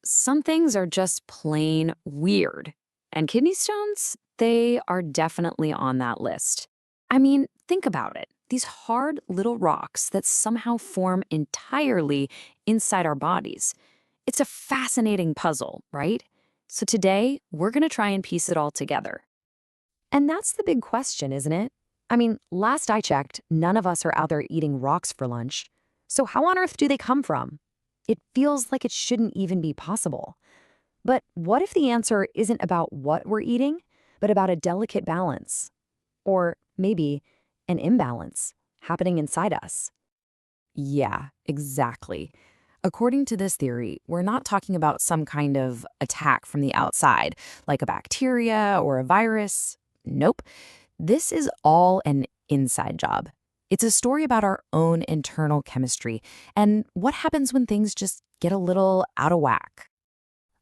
Some things are just plain weird. And kidney stones, they are definitely on that list. I mean, think about it. These hard little rocks that somehow form entirely inside our bodies. It's a fascinating puzzle, right? So today, we're going to try and piece it all together. And that's the big question, isn't it? I mean, last I checked, none of us are out there eating rocks for lunch. So how on earth do they come from? It feels like it shouldn't even be possible. But what if the answer isn't about what we're eating, but about a delicate balance? Or maybe an imbalance happening inside us? Yeah, exactly. According to this theory, we're not talking about some kind of attack from the outside, like a bacteria or a virus. Nope. This is all an inside job. It's a story about our own internal chemistry and what happens when things just get a little out of whack.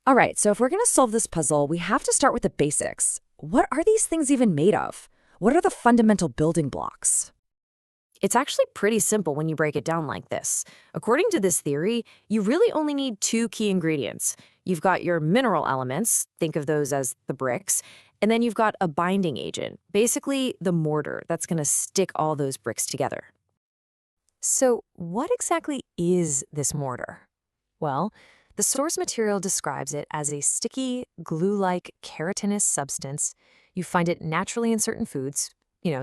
All right, so if we're going to solve this puzzle, we have to start with the basics. What are these things even made of? What are the fundamental building blocks? It's actually pretty simple when you break it down like this. According to this theory, you really only need two key ingredients. You've got your mineral elements, think of those as the bricks, and then you've got a binding agent, basically the mortar that's going to stick all those bricks together. So, what exactly is this mortar? Well, the source material describes it as a sticky, glue-like keratinous substance. You find it naturally in certain foods,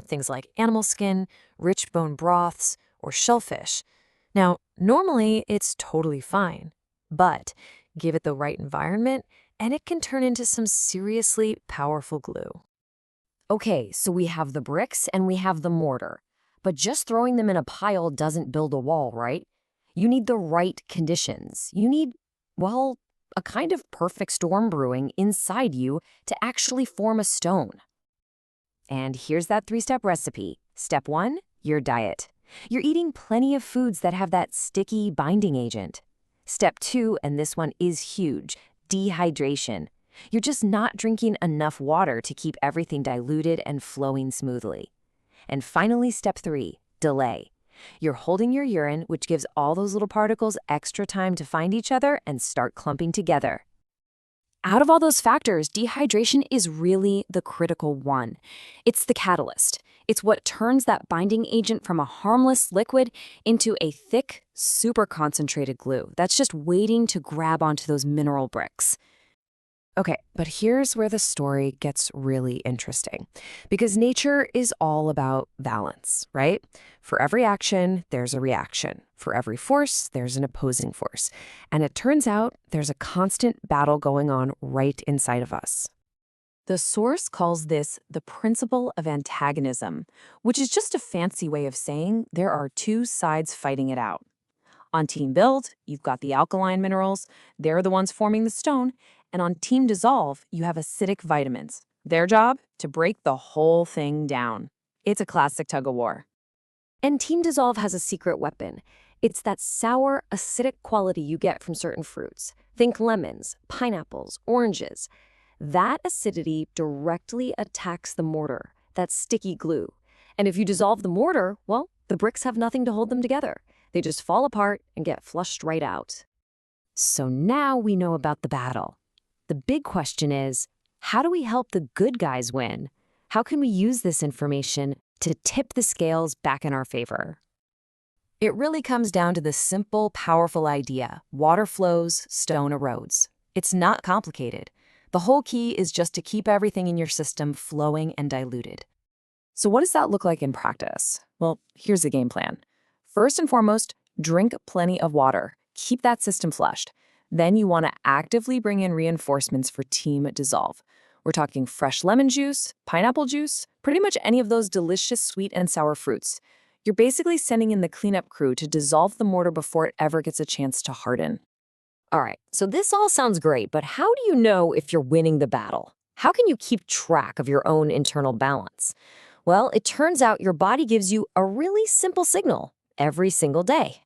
things like animal skin, rich bone broths, or shellfish. Now, normally it's totally fine, but give it the right environment and it can turn into some seriously powerful glue. Okay, so we have the bricks and we have the mortar. But just throwing them in a pile doesn't build a wall, right? You need the right conditions. You need, well, a kind of perfect storm brewing inside you to actually form a stone. And here's that three-step recipe. Step one, your diet. You're eating plenty of foods that have that sticky binding agent. Step two, and this one is huge, dehydration. You're just not drinking enough water to keep everything diluted and flowing smoothly. And finally, step three, delay. You're holding your urine, which gives all those little particles extra time to find each other and start clumping together. Out of all those factors, dehydration is really the critical one. It's the catalyst. It's what turns that binding agent from a harmless liquid into a thick, super concentrated glue that's just waiting to grab onto those mineral bricks. Okay, but here's where the story gets really interesting. Because nature is all about balance, right? For every action, there's a reaction. For every force, there's an opposing force. And it turns out there's a constant battle going on right inside of us. The source calls this the principle of antagonism, which is just a fancy way of saying there are two sides fighting it out. On Team Build, you've got the alkaline minerals. They're the ones forming the stone. And on Team Dissolve, you have acidic vitamins. Their job? To break the whole thing down. It's a classic tug-of-war. And Team Dissolve has a secret weapon. It's that sour, acidic quality you get from certain fruits. Think lemons, pineapples, oranges. That acidity directly attacks the mortar, that sticky glue. And if you dissolve the mortar, well, the bricks have nothing to hold them together. They just fall apart and get flushed right out. So now we know about the battle. The big question is, how do we help the good guys win? How can we use this information to tip the scales back in our favor? It really comes down to the simple, powerful idea: water flows, stone erodes. It's not complicated. The whole key is just to keep everything in your system flowing and diluted. So what does that look like in practice? Well, here's the game plan. First and foremost, drink plenty of water. Keep that system flushed. Then you want to actively bring in reinforcements for Team Dissolve. We're talking fresh lemon juice, pineapple juice, pretty much any of those delicious sweet and sour fruits. You're basically sending in the cleanup crew to dissolve the mortar before it ever gets a chance to harden. All right, so this all sounds great, but how do you know if you're winning the battle? How can you keep track of your own internal balance? Well, it turns out your body gives you a really simple signal every single day.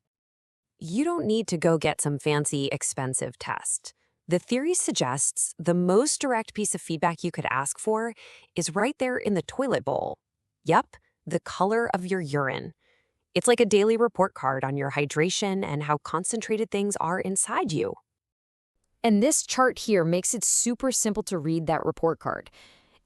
You don't need to go get some fancy, expensive test. The theory suggests the most direct piece of feedback you could ask for is right there in the toilet bowl. Yep, the color of your urine. It's like a daily report card on your hydration and how concentrated things are inside you. And this chart here makes it super simple to read that report card.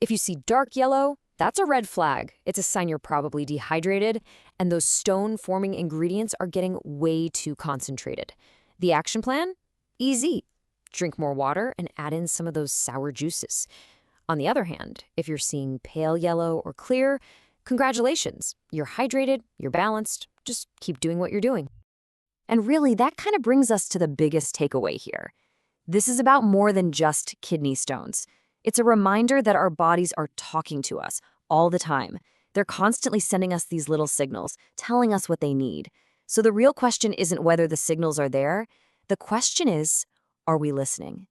If you see dark yellow, that's a red flag. It's a sign you're probably dehydrated, and those stone-forming ingredients are getting way too concentrated. The action plan? Easy. Drink more water and add in some of those sour juices. On the other hand, if you're seeing pale yellow or clear, congratulations. You're hydrated, you're balanced. Just keep doing what you're doing. And really, that kind of brings us to the biggest takeaway here. This is about more than just kidney stones. It's a reminder that our bodies are talking to us all the time. They're constantly sending us these little signals, telling us what they need. So the real question isn't whether the signals are there. The question is, are we listening?